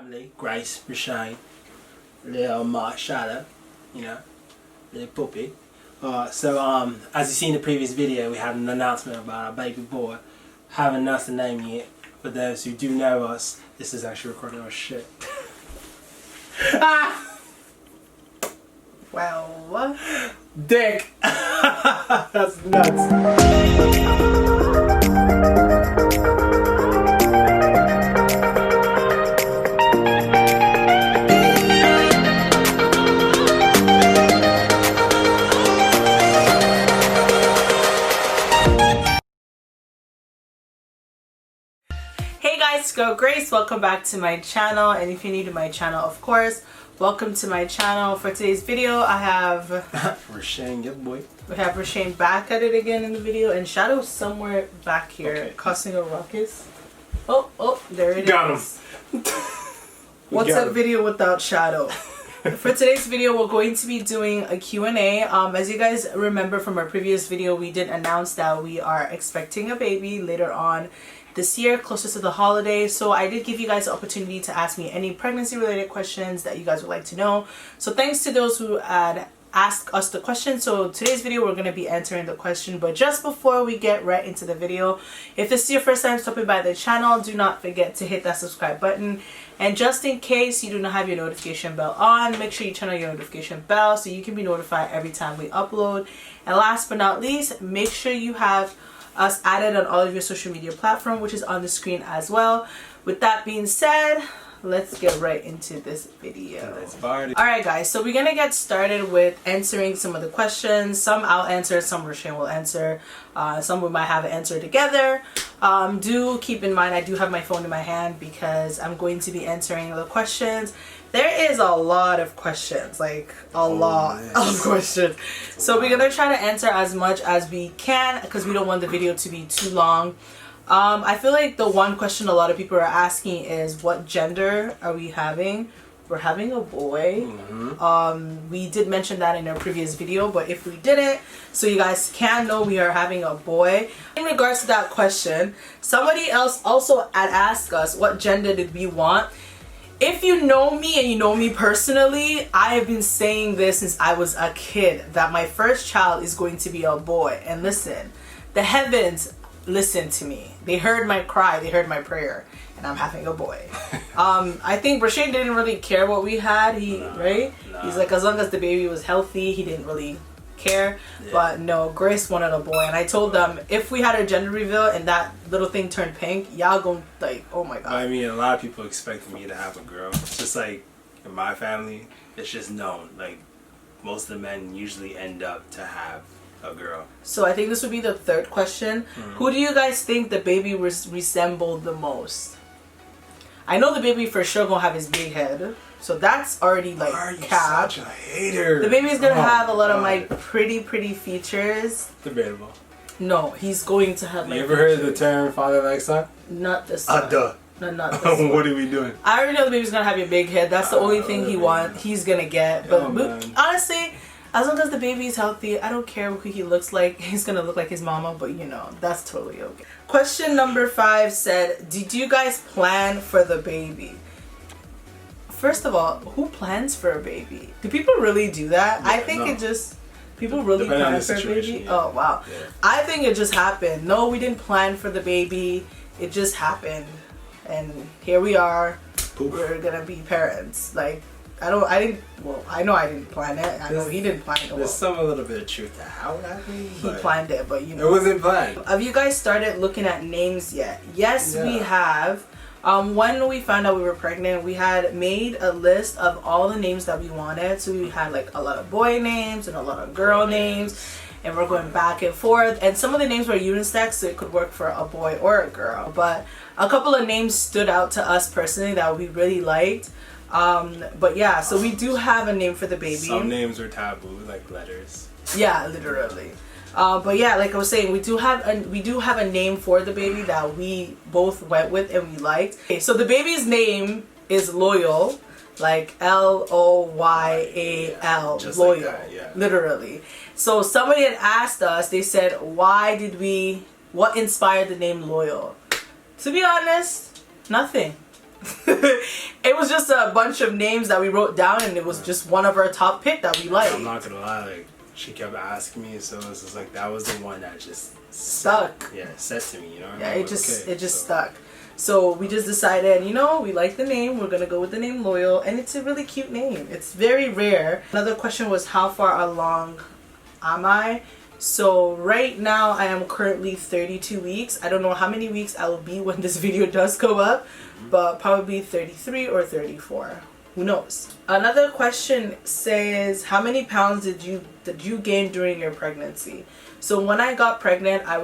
family, Grace, Rashane, little Shadow, you know, little puppy. So as you see in the previous video, we had an announcement about our baby boy. Haven't announced the name yet. For those who do know us, this is actually recording our shit. Well, what? Dick! That's nuts. Hey guys, it's Girl Grace. Welcome back to my channel, and if you're new to my channel, of course, welcome to my channel. For today's video, I have Rashane, your boy. We have Rashane back at it again in the video, and Shadow's somewhere back here causing a ruckus. Oh, there it Got is. What's that video without Shadow? For today's video, we're going to be doing a Q&A. As you guys remember from our previous video, we did announce that we are expecting a baby later on this year, closer to the holidays. So I did give you guys the opportunity to ask me any pregnancy related questions that you guys would like to know. So thanks to those who had asked us the question. So today's video, we're going to be answering the question. But just before we get right into the video, if this is your first time stopping by the channel, do not forget to hit that subscribe button. And just in case you do not have your notification bell on, make sure you turn on your notification bell so you can be notified every time we upload. And last but not least, make sure you have us added on all of your social media platform, which is on the screen as well. With that being said, let's get right into this video. Alright guys, so we're gonna get started with answering some of the questions. Some I'll answer, some Rashane will answer, some we might have an answer together. Do keep in mind I do have my phone in my hand because I'm going to be answering the questions. There is a lot of questions, like a lot of questions. So we're gonna try to answer as much as we can because we don't want the video to be too long. I feel like the one question a lot of people are asking is, what gender are we having? We're having a boy. We did mention that in our previous video, but if we didn't, so you guys can know, we are having a boy. In regards to that question, somebody else also had asked us what gender did we want. If you know me and you know me personally, I have been saying this since I was a kid, that my first child is going to be a boy. And listen, the heavens listened to me. They heard my cry, they heard my prayer, and I'm having a boy. I think Rashane didn't really care what we had, right? He's like, as long as the baby was healthy, he didn't really care. But no, Grace wanted a boy, and I told them if we had a gender reveal and that little thing turned pink, y'all gonna like, oh my god. I mean, a lot of people expected me to have a girl. It's just like in my family, it's just known. Like most of the men usually end up to have a girl. So I think this would be the third question. Who do you guys think the baby resembled the most? I know the baby for sure gonna have his big head, so that's already like capped. Such a hater. The baby's gonna have a lot of my pretty features. Debatable. No, he's going to have. You ever heard of the term "father like son"? Not this one. Duh. No, not this one. What are we doing? I already know the baby's gonna have your big head. That's the only thing he's gonna get. But honestly, as long as the baby is healthy, I don't care who he looks like. He's gonna look like his mama, but you know, that's totally okay. Question number 5 said, did you guys plan for the baby? First of all, who plans for a baby? Do people really do that? Yeah, I think it just, people really plan for a baby? Yeah. Oh, wow. Yeah. I think it just happened. No, we didn't plan for the baby. It just happened. And here we are. Poof. We're gonna be parents. Like, I know I didn't plan it. I know he didn't plan it. There's a little bit of truth to how it happened. He planned it, but you know. It wasn't planned. Have you guys started looking at names yet? Yes, we have. When we found out we were pregnant, we had made a list of all the names that we wanted. So we had like a lot of boy names and a lot of girl names. And we're going back and forth. And some of the names were unisex, so it could work for a boy or a girl. But a couple of names stood out to us personally that we really liked. But yeah, so we do have a name for the baby. Some names are taboo, like letters. Yeah, literally. But yeah, like I was saying, we do have a name for the baby that we both went with and we liked. Okay, so the baby's name is Loyal, like Loyal, Loyal, like that, yeah. Literally. So somebody had asked us, they said, what inspired the name Loyal? To be honest, nothing. It was just a bunch of names that we wrote down, and it was just one of our top pick that we liked. I'm not gonna lie, like she kept asking me, so it was just like that was the one that just stuck. Said to me, you know. Yeah, it just stuck. So we just decided, you know, we like the name. We're gonna go with the name Loyal, and it's a really cute name. It's very rare. Another question was, how far along am I? So right now I am currently 32 weeks. I don't know how many weeks I will be when this video does go up, but probably 33 or 34. Who knows? Another question says, how many pounds did you gain during your pregnancy? So when I got pregnant, I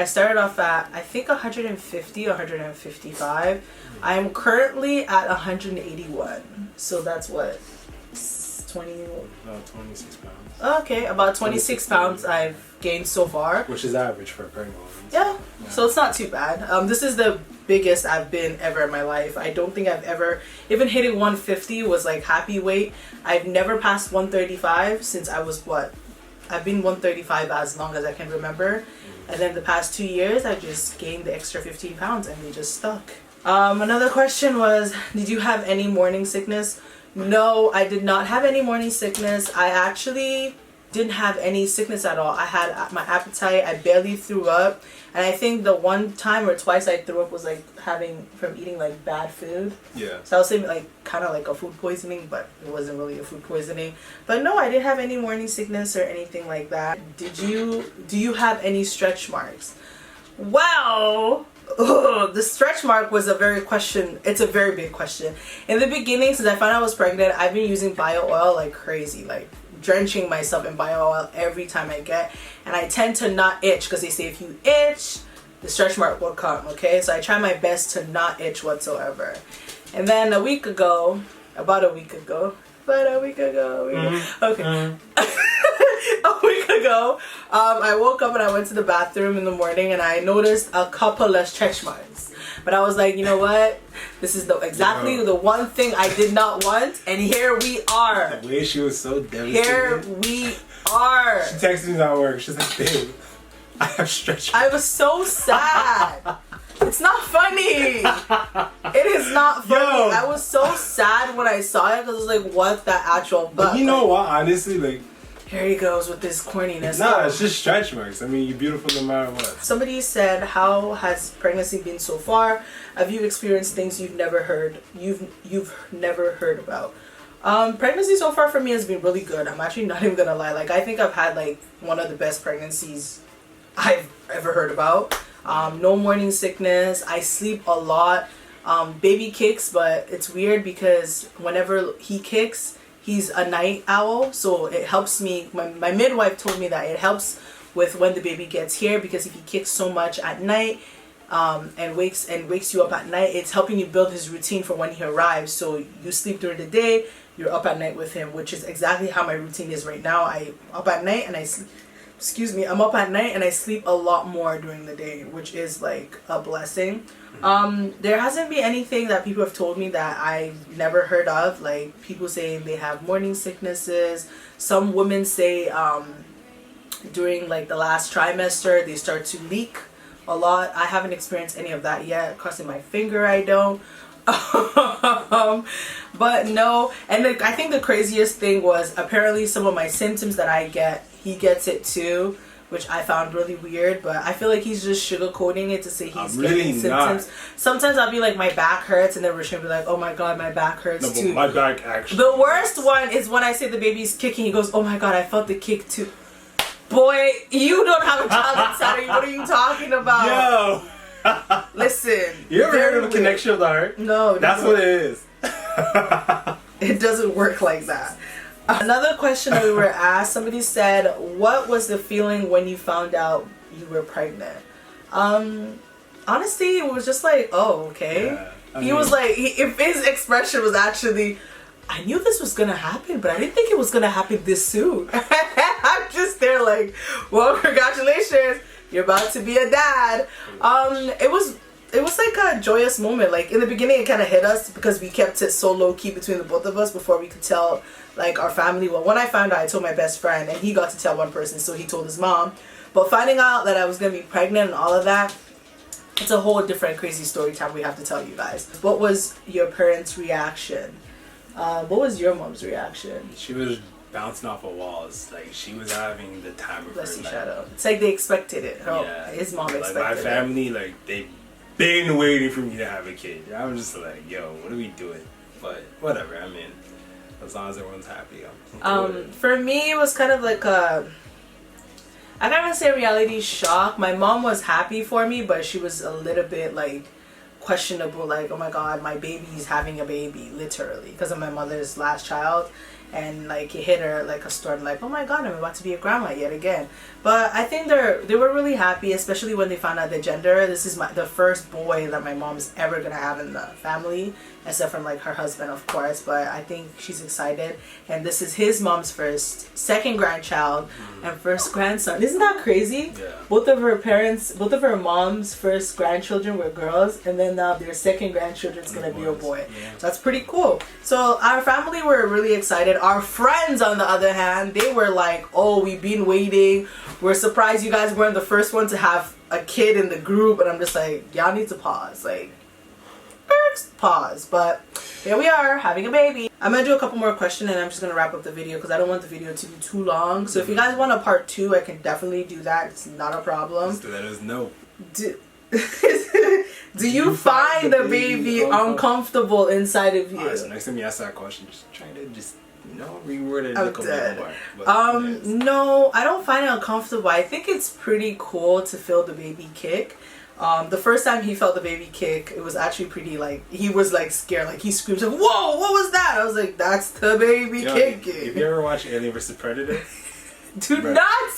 started off at, I think, 150, 155. I am currently at 181. So that's what, 26 pounds. Okay, about 26 pounds I've gained so far. Which is average for a pregnant woman. Yeah, so it's not too bad. This is the biggest I've been ever in my life. I don't think I've ever, even hitting 150 was like happy weight. I've never passed 135 since I was I've been 135 as long as I can remember. And then the past 2 years, I just gained the extra 15 pounds and they just stuck. Another question was, did you have any morning sickness? No, I did not have any morning sickness. I actually didn't have any sickness at all. I had my appetite. I barely threw up. And I think the one time or twice I threw up was like from eating like bad food. Yeah. So I was saying like kind of like a food poisoning, but it wasn't really a food poisoning. But no, I didn't have any morning sickness or anything like that. Do you have any stretch marks? Well, the stretch mark was a very big question. In the beginning, since I found out I was pregnant, I've been using bio oil like crazy, like drenching myself in bio oil every time I get, and I tend to not itch because they say if you itch, the stretch mark will come. Okay, so I try my best to not itch whatsoever. And then about a week ago, a week ago, I woke up and I went to the bathroom in the morning and I noticed a couple of stretch marks. But I was like, you know what? This is exactly the one thing I did not want, and here we are. The way she was so devastated. Here we are. She texted me at work. She's like, babe, I have stretch marks. I was so sad. It's not funny. It is not funny. I was so sad when I saw it because I was like, what the actual fuck? But you know what? Honestly, like, here he goes with this corniness. Nah, it's just stretch marks. I mean, you're beautiful no matter what. Somebody said, how has pregnancy been so far? Have you experienced things you've never heard about? Pregnancy so far for me has been really good. I'm actually not even gonna lie. Like, I think I've had like one of the best pregnancies I've ever heard about. No morning sickness. I sleep a lot. Baby kicks, but it's weird because whenever he kicks, he's a night owl, so it helps me. My midwife told me that it helps with when the baby gets here, because if he kicks so much at night and wakes you up at night, it's helping you build his routine for when he arrives. So you sleep during the day, you're up at night with him, which is exactly how my routine is right now. I'm up at night and I sleep a lot more during the day, which is like a blessing. There hasn't been anything that people have told me that I've never heard of, like people saying they have morning sicknesses. Some women say during like the last trimester they start to leak a lot. I haven't experienced any of that yet. Crossing my finger I don't. But no, and I think the craziest thing was apparently some of my symptoms that I get, he gets it too, which I found really weird. But I feel like he's just sugarcoating it to say he's getting symptoms. Sometimes I'll be like, my back hurts, and then Rishon will be like, oh my god, my back hurts too. My back actually. The worst one is when I say the baby's kicking, he goes, oh my god, I felt the kick too. Boy, you don't have a child inside of you. What are you talking about? Yo. Listen. You ever heard of a connection of the heart? No. That's what it is. It doesn't work like that. Another question that we were asked, somebody said, what was the feeling when you found out you were pregnant? Honestly, it was just like, oh, okay. Yeah, he was like, if his expression was actually, I knew this was going to happen, but I didn't think it was going to happen this soon. I'm just there like, well, congratulations. You're about to be a dad. It was like a joyous moment. Like in the beginning, it kind of hit us because we kept it so low key between the both of us before we could tell like our family. Well, when I found out, I told my best friend, and he got to tell one person, so he told his mom. But finding out that I was gonna be pregnant and all of that, it's a whole different crazy story time we have to tell you guys. What was your parents' reaction? What was your mom's reaction? She was bouncing off of walls. Like, she was having the time of her life. Shadow. It's like they expected it. His mom expected it. Like, my family, like, they've been waiting for me to have a kid. I was just like, yo, what are we doing? But whatever, I mean, as long as everyone's happy, I'm cool. For me, it was kind of like a, I don't want to say reality shock. My mom was happy for me, but she was a little bit like questionable, like, oh my god, my baby's having a baby, literally, because of my mother's last child. And like it hit her like a storm, like, oh my god, I'm about to be a grandma yet again. But I think they were really happy, especially when they found out the gender. This is the first boy that my mom's ever gonna have in the family, except from like her husband, of course. But I think she's excited, and this is his mom's second grandchild and first grandson. Isn't that crazy? Yeah. Both of her mom's first grandchildren were girls, and then now their second grandchildren's gonna be a boy. Yeah. So that's pretty cool. So our family were really excited. Our friends, on the other hand, they were like, oh, we've been waiting. We're surprised you guys weren't the first one to have a kid in the group. And I'm just like, y'all need to pause. Like, pause. But here we are, having a baby. I'm going to do a couple more questions and I'm just going to wrap up the video because I don't want the video to be too long. So if you guys want a part 2, I can definitely do that. It's not a problem. Just let us know. Do you find the baby uncomfortable inside of you? Alright, so next time you ask that question, just try to reword it. I'm dead. No, I don't find it uncomfortable. I think it's pretty cool to feel the baby kick. The first time he felt the baby kick, it was actually pretty, like, he was like scared, like he screamed like, whoa, what was that? I was like, that's the baby kicking. Have you ever watched Alien vs Predator? Do not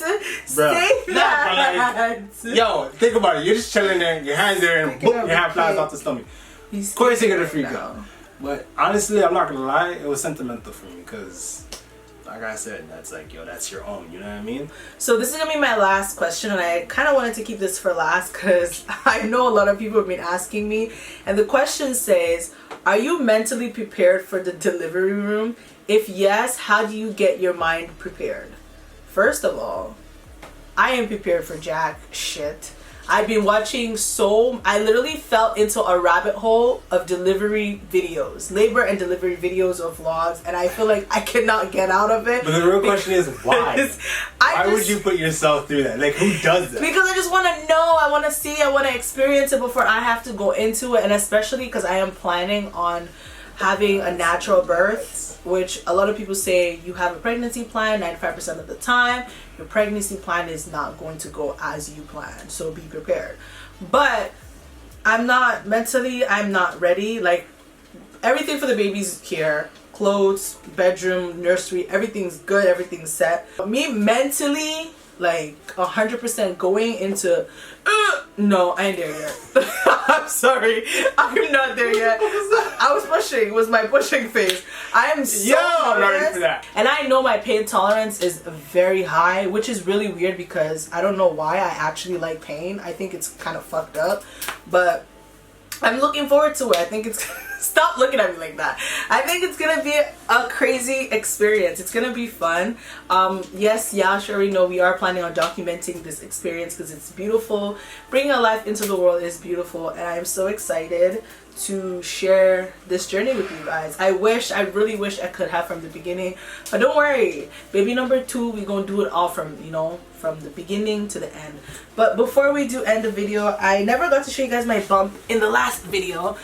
say that. Yo, think about it. You're just chilling there, your hands there, and boom, your hand flies off the stomach. Of course you're gonna freak out. But honestly, I'm not gonna lie, it was sentimental for me because, like I said, that's like, yo, that's your own, you know what I mean? So this is gonna be my last question, and I kind of wanted to keep this for last because I know a lot of people have been asking me, and the question says, are you mentally prepared for the delivery room? If yes, how do you get your mind prepared? First of all, I am prepared for jack shit. I've been watching I literally fell into a rabbit hole of delivery videos, labor and delivery videos or vlogs, and I feel like I cannot get out of it. But the real question is why? Why would you put yourself through that? Like, who does that? Because I just want to know, I want to see, I want to experience it before I have to go into it, and especially because I am planning on having a natural birth, which a lot of people say you have a pregnancy plan 95% of the time. Your pregnancy plan is not going to go as you planned, so be prepared. But I'm not ready. Like, everything for the baby's here, clothes, bedroom, nursery, everything's good, everything's set. But me mentally, like 100% going into no, I ain't there yet. I'm sorry, I'm not there yet. I was pushing. It was my pushing face. I am so I'm not ready for that. And I know my pain tolerance is very high, which is really weird because I don't know why I actually like pain. I think it's kind of fucked up, but I'm looking forward to it. I think it's stop looking at me like that. I think it's gonna be a crazy experience. It's gonna be fun. Yes, Yash already know we are planning on documenting this experience because it's beautiful. Bringing a life into the world is beautiful, and I am so excited to share this journey with you guys. I really wish I could have from the beginning, but don't worry, baby number 2, we're gonna do it all from the beginning to the end. But before we do end the video, I never got to show you guys my bump in the last video,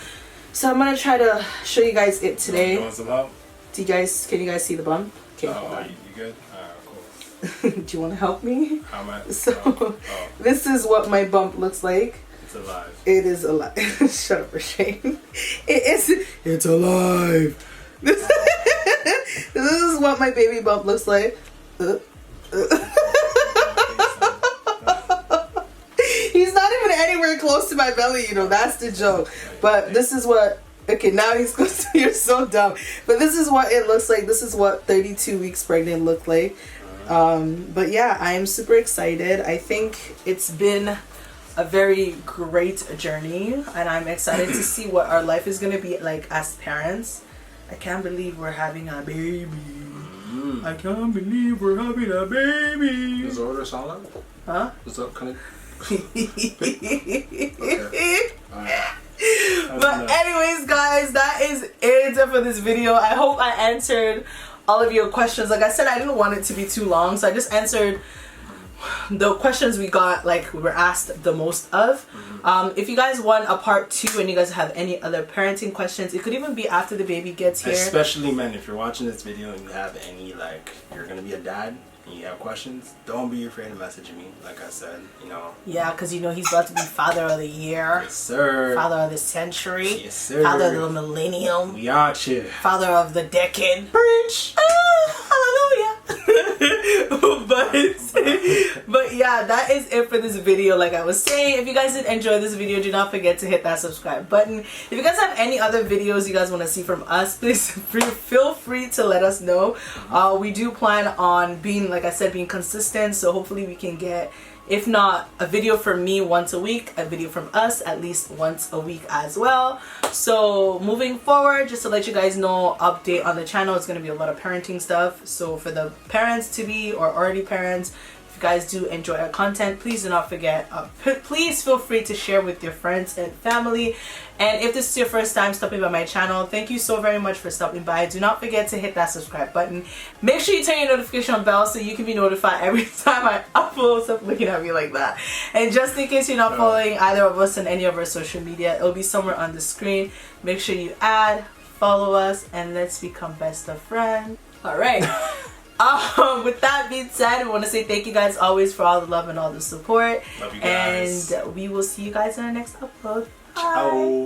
so I'm gonna try to show you guys it today. You want some help? Can you guys see the bump? Okay, hold on. You good? Alright, cool. Do you want to help me? How am I? So this is what my bump looks like. It's alive. It is alive. Shut up, Rashane. It's alive. This is what my baby bump looks like. He's not even anywhere close to my belly, that's the joke. But this is what, okay, now he's close to, you're so dumb. But this is what it looks like. This is what 32 weeks pregnant look like. But yeah, I am super excited. I think it's been a very great journey, and I'm excited to see what our life is going to be like as parents. I can't believe we're having a baby. I can't believe we're having a baby. Does the order sound loud? Huh? Can But anyways, guys, that is it for this video. I hope I answered all of your questions. Like I said, I didn't want it to be too long, so I just answered the questions we got, like we were asked the most of. If you guys want a part 2 and you guys have any other parenting questions, it could even be after the baby gets here. Especially men, if you're watching this video and you have any, like, you're gonna be a dad and you have questions, don't be afraid to message me. Like I said, you know. Yeah, because you know he's about to be father of the year. Yes, sir. Father of the century. Yes, sir. Father of the millennium. We out here. Father of the decade. Preach. Hallelujah. but yeah, that is it for this video. Like I was saying, if you guys did enjoy this video, do not forget to hit that subscribe button. If you guys have any other videos you guys want to see from us, please feel free to let us know. We do plan on being, like I said, being consistent, so hopefully we can get, if not a video from me once a week, a video from us at least once a week as well. So moving forward, just to let you guys know, update on the channel, it's going to be a lot of parenting stuff. So for the parents to be or already parents, if you guys do enjoy our content, please do not forget, please feel free to share with your friends and family. And if this is your first time stopping by my channel, thank you so very much for stopping by. Do not forget to hit that subscribe button. Make sure you turn your notification bell so you can be notified every time I upload. Stop looking at me like that. And just in case you're not following either of us on any of our social media, it'll be somewhere on the screen. Make sure you add, follow us, and let's become best of friends. Alright. With that being said, we want to say thank you guys always for all the love and all the support. Love you guys. And we will see you guys in our next upload. Bye. Ciao.